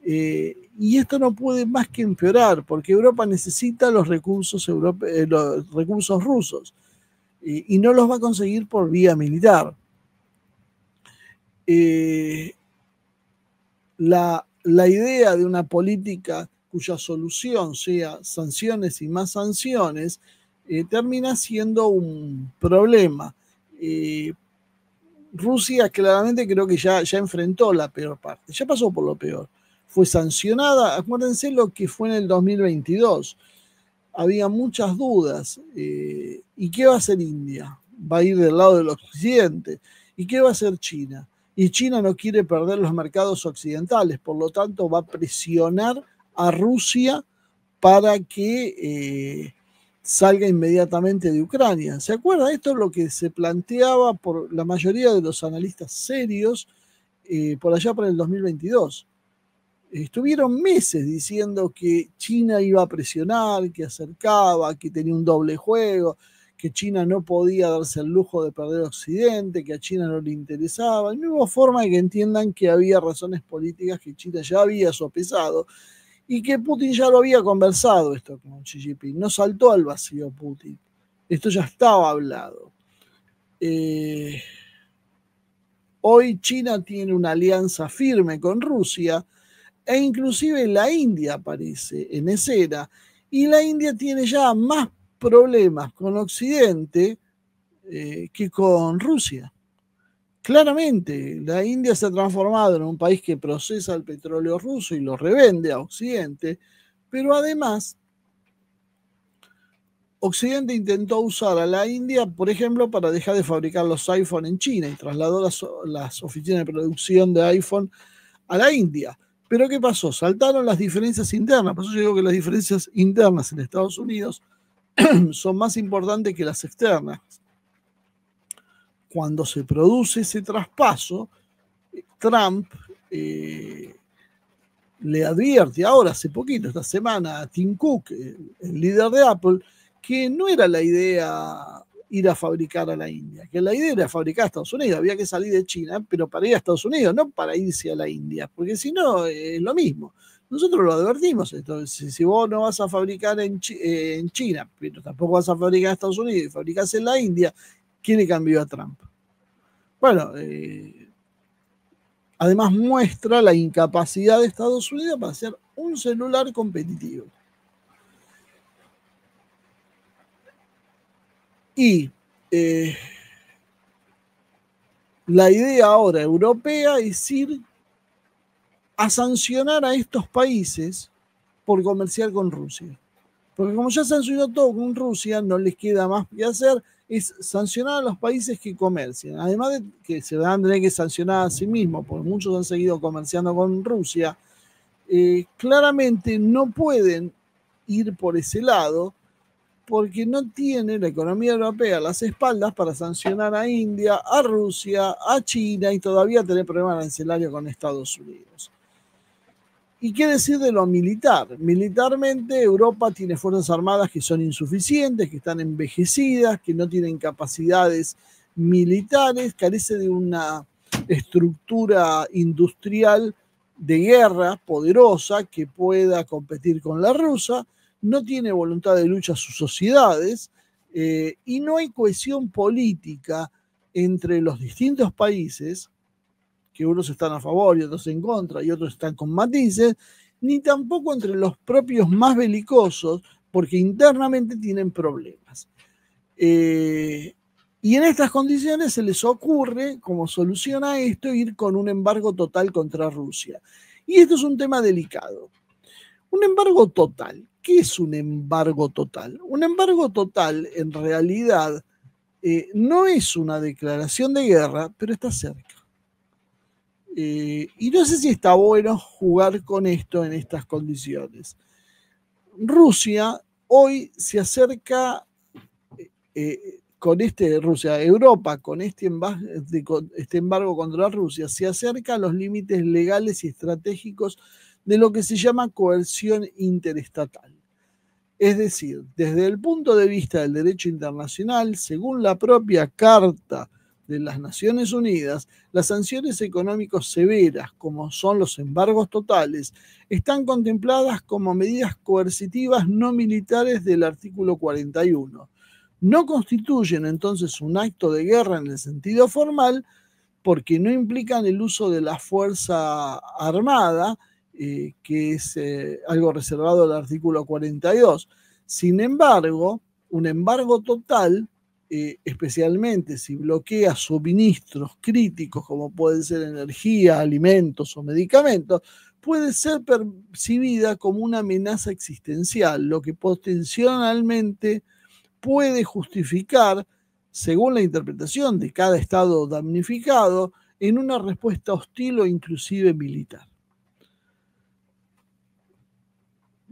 y esto no puede más que empeorar, porque Europa necesita los recursos rusos, y no los va a conseguir por vía militar. La idea de una política cuya solución sea sanciones y más sanciones, termina siendo un problema. Rusia claramente creo que ya enfrentó la peor parte, ya pasó por lo peor. Fue sancionada, acuérdense lo que fue en el 2022. Había muchas dudas. ¿Y qué va a hacer India? ¿Va a ir del lado del occidente? ¿Y qué va a hacer China? Y China no quiere perder los mercados occidentales, por lo tanto va a presionar a Rusia para que salga inmediatamente de Ucrania. ¿Se acuerda? Esto es lo que se planteaba por la mayoría de los analistas serios por allá para el 2022. Estuvieron meses diciendo que China iba a presionar, que acercaba, que tenía un doble juego, que China no podía darse el lujo de perder Occidente, que a China no le interesaba. De misma forma que entiendan que había razones políticas que China ya había sopesado y que Putin ya lo había conversado esto con Xi Jinping. No saltó al vacío Putin. Esto ya estaba hablado. Hoy China tiene una alianza firme con Rusia, e inclusive la India aparece en escena, y la India tiene ya más problemas con Occidente que con Rusia. Claramente, la India se ha transformado en un país que procesa el petróleo ruso y lo revende a Occidente, pero además Occidente intentó usar a la India, por ejemplo, para dejar de fabricar los iPhone en China y trasladó las oficinas de producción de iPhone a la India. Pero ¿qué pasó? Saltaron las diferencias internas. Por eso yo digo que las diferencias internas en Estados Unidos son más importantes que las externas. Cuando se produce ese traspaso, Trump le advierte ahora, hace poquito, esta semana, a Tim Cook, el líder de Apple, que no era la idea ir a fabricar a la India, que la idea era fabricar a Estados Unidos, había que salir de China, pero para ir a Estados Unidos, no para irse a la India, porque si no es lo mismo. Nosotros lo advertimos, entonces, si vos no vas a fabricar en China, pero tampoco vas a fabricar en Estados Unidos y fabricás en la India, ¿quién le cambió a Trump? Bueno, además muestra la incapacidad de Estados Unidos para hacer un celular competitivo. Y la idea ahora europea es ir a sancionar a estos países por comerciar con Rusia. Porque como ya sancionó todo con Rusia, no les queda más que hacer, es sancionar a los países que comercian. Además de que se van a tener que sancionar a sí mismos, porque muchos han seguido comerciando con Rusia, claramente no pueden ir por ese lado porque no tiene la economía europea a las espaldas para sancionar a India, a Rusia, a China y todavía tener problemas arancelarios con Estados Unidos. ¿Y qué decir de lo militar? Militarmente, Europa tiene fuerzas armadas que son insuficientes, que están envejecidas, que no tienen capacidades militares, carece de una estructura industrial de guerra poderosa que pueda competir con la rusa, no tiene voluntad de lucha a sus sociedades y no hay cohesión política entre los distintos países, que unos están a favor y otros en contra y otros están con matices, ni tampoco entre los propios más belicosos, porque internamente tienen problemas. Y en estas condiciones se les ocurre, como solución a esto, ir con un embargo total contra Rusia. Y esto es un tema delicado. Un embargo total. ¿Qué es un embargo total? Un embargo total, en realidad, no es una declaración de guerra, pero está cerca. Y no sé si está bueno jugar con esto en estas condiciones. Rusia hoy se acerca con Europa con este embargo contra Rusia, se acerca a los límites legales y estratégicos de lo que se llama coerción interestatal. Es decir, desde el punto de vista del derecho internacional, según la propia Carta de las Naciones Unidas, las sanciones económicas severas, como son los embargos totales, están contempladas como medidas coercitivas no militares del artículo 41. No constituyen entonces un acto de guerra en el sentido formal porque no implican el uso de la fuerza armada, que es algo reservado al artículo 42. Sin embargo, un embargo total, especialmente si bloquea suministros críticos como pueden ser energía, alimentos o medicamentos, puede ser percibida como una amenaza existencial, lo que potencialmente puede justificar, según la interpretación de cada estado damnificado, en una respuesta hostil o inclusive militar.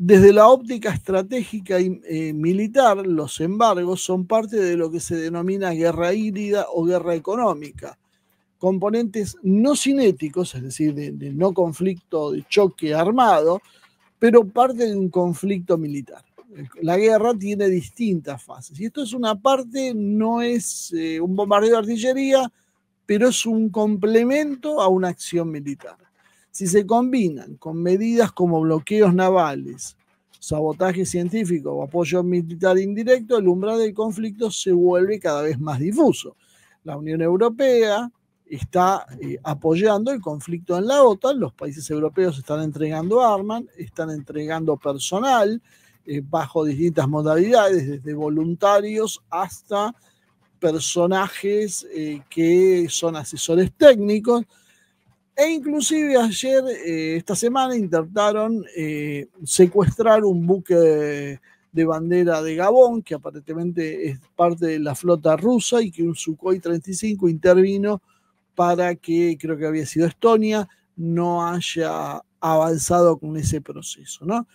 Desde la óptica estratégica y militar, los embargos son parte de lo que se denomina guerra híbrida o guerra económica, componentes no cinéticos, es decir, de no conflicto de choque armado, pero parte de un conflicto militar. La guerra tiene distintas fases y esto es una parte, no es un bombardeo de artillería, pero es un complemento a una acción militar. Si se combinan con medidas como bloqueos navales, sabotaje científico o apoyo militar indirecto, el umbral del conflicto se vuelve cada vez más difuso. La Unión Europea está apoyando el conflicto en la OTAN, los países europeos están entregando armas, están entregando personal bajo distintas modalidades, desde voluntarios hasta personajes que son asesores técnicos, e inclusive ayer, esta semana, intentaron secuestrar un buque de bandera de Gabón, que aparentemente es parte de la flota rusa, y que un Sukhoi 35 intervino para que, creo que había sido Estonia, no haya avanzado con ese proceso, ¿no?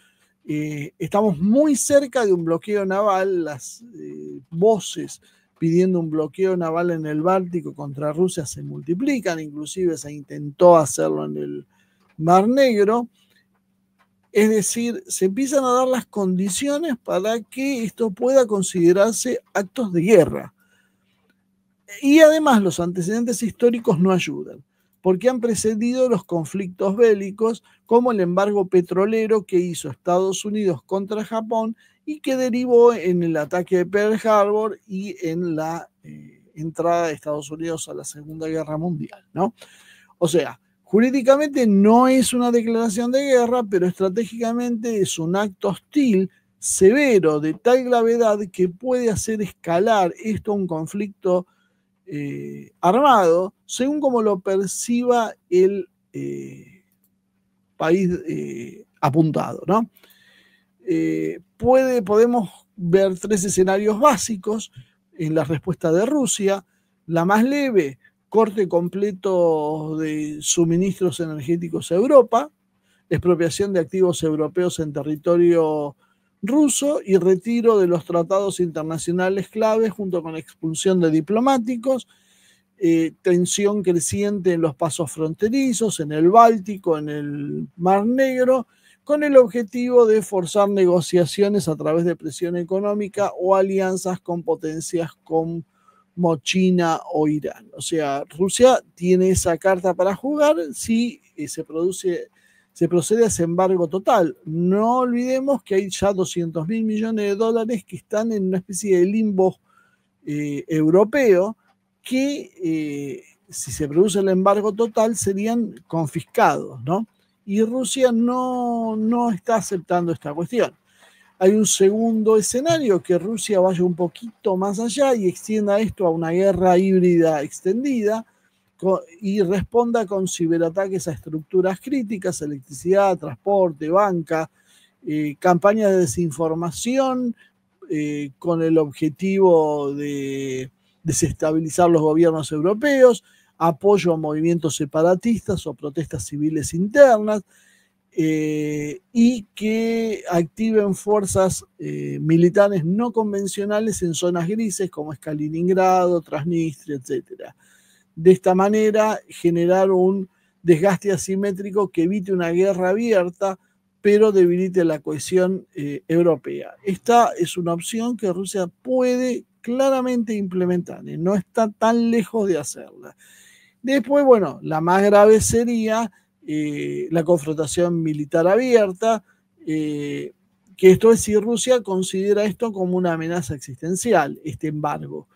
Estamos muy cerca de un bloqueo naval, las voces pidiendo un bloqueo naval en el Báltico contra Rusia se multiplican, inclusive se intentó hacerlo en el Mar Negro. Es decir, se empiezan a dar las condiciones para que esto pueda considerarse actos de guerra. Y además los antecedentes históricos no ayudan, porque han precedido los conflictos bélicos, como el embargo petrolero que hizo Estados Unidos contra Japón y que derivó en el ataque de Pearl Harbor y en la entrada de Estados Unidos a la Segunda Guerra Mundial, ¿no? O sea, jurídicamente no es una declaración de guerra, pero estratégicamente es un acto hostil severo de tal gravedad que puede hacer escalar esto a un conflicto armado, según como lo perciba el país apuntado, ¿no? podemos ver 3 escenarios básicos en la respuesta de Rusia. La más leve, corte completo de suministros energéticos a Europa, expropiación de activos europeos en territorio ruso y retiro de los tratados internacionales claves junto con expulsión de diplomáticos, tensión creciente en los pasos fronterizos, en el Báltico, en el Mar Negro, con el objetivo de forzar negociaciones a través de presión económica o alianzas con potencias como China o Irán. O sea, Rusia tiene esa carta para jugar si se procede a ese embargo total. No olvidemos que hay ya 200.000 millones de dólares que están en una especie de limbo europeo que si se produce el embargo total serían confiscados, ¿no? Y Rusia no está aceptando esta cuestión. Hay un segundo escenario, que Rusia vaya un poquito más allá y extienda esto a una guerra híbrida extendida y responda con ciberataques a estructuras críticas, electricidad, transporte, banca, campañas de desinformación con el objetivo de desestabilizar los gobiernos europeos, apoyo a movimientos separatistas o protestas civiles internas, y que activen fuerzas militares no convencionales en zonas grises como es Kaliningrado, Transnistria, etc. De esta manera generar un desgaste asimétrico que evite una guerra abierta, pero debilite la cohesión europea. Esta es una opción que Rusia puede claramente implementar, no está tan lejos de hacerla. Después, bueno, la más grave sería la confrontación militar abierta, que esto es si Rusia considera esto como una amenaza existencial, este embargo.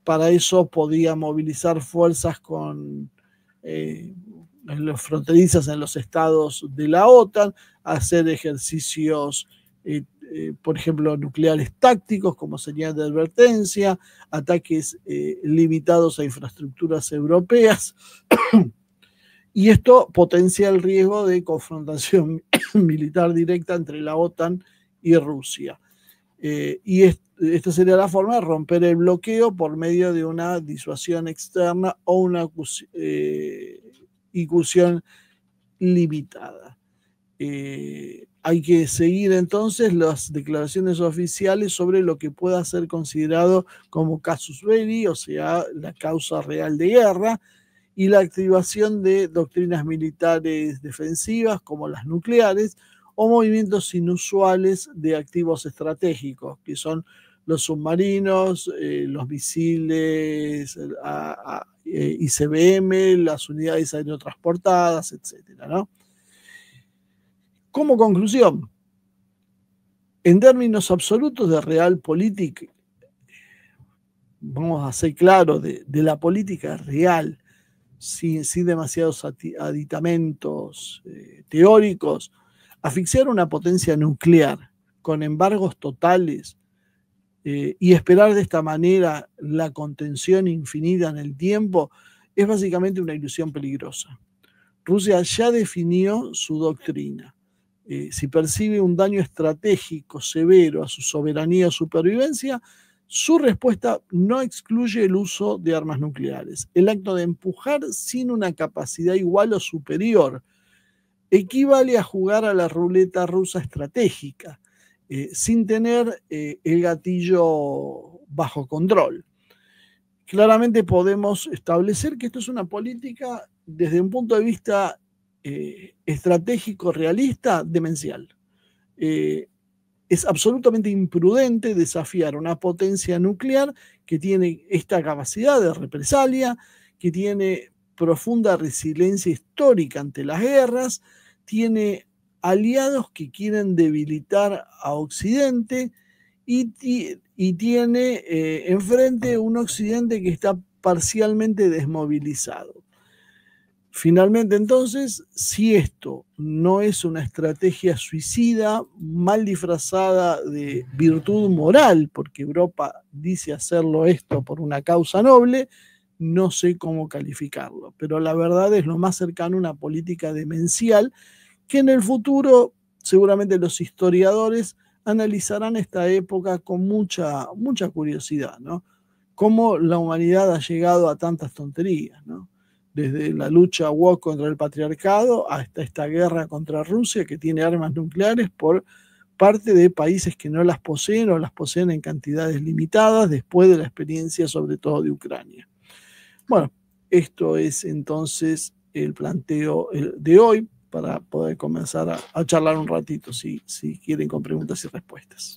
Para eso podría movilizar fuerzas con los fronterizas en los estados de la OTAN, hacer ejercicios, por ejemplo, nucleares tácticos como señal de advertencia, ataques limitados a infraestructuras europeas, y esto potencia el riesgo de confrontación militar directa entre la OTAN y Rusia. Y esta sería la forma de romper el bloqueo por medio de una disuasión externa o una incursión limitada. Hay que seguir entonces las declaraciones oficiales sobre lo que pueda ser considerado como casus belli, o sea, la causa real de guerra, y la activación de doctrinas militares defensivas como las nucleares o movimientos inusuales de activos estratégicos, que son los submarinos, los misiles ICBM, las unidades aerotransportadas, etcétera, ¿no? Como conclusión, en términos absolutos de realpolitik, vamos a ser claros de la política real, sin demasiados aditamentos teóricos, asfixiar una potencia nuclear con embargos totales y esperar de esta manera la contención infinita en el tiempo es básicamente una ilusión peligrosa. Rusia ya definió su doctrina. Si percibe un daño estratégico severo a su soberanía o supervivencia, su respuesta no excluye el uso de armas nucleares. El acto de empujar sin una capacidad igual o superior equivale a jugar a la ruleta rusa estratégica, sin tener el gatillo bajo control. Claramente podemos establecer que esto es una política desde un punto de vista estratégico, realista, demencial. Es absolutamente imprudente desafiar una potencia nuclear que tiene esta capacidad de represalia, que tiene profunda resiliencia histórica ante las guerras, tiene aliados que quieren debilitar a Occidente y tiene enfrente un Occidente que está parcialmente desmovilizado. Finalmente, entonces, si esto no es una estrategia suicida, mal disfrazada de virtud moral, porque Europa dice hacerlo esto por una causa noble, no sé cómo calificarlo. Pero la verdad es lo más cercano a una política demencial que en el futuro seguramente los historiadores analizarán esta época con mucha curiosidad, ¿no? Cómo la humanidad ha llegado a tantas tonterías, ¿no? Desde la lucha woke contra el patriarcado hasta esta guerra contra Rusia, que tiene armas nucleares por parte de países que no las poseen o las poseen en cantidades limitadas después de la experiencia sobre todo de Ucrania. Bueno, esto es entonces el planteo de hoy para poder comenzar a charlar un ratito si quieren con preguntas y respuestas.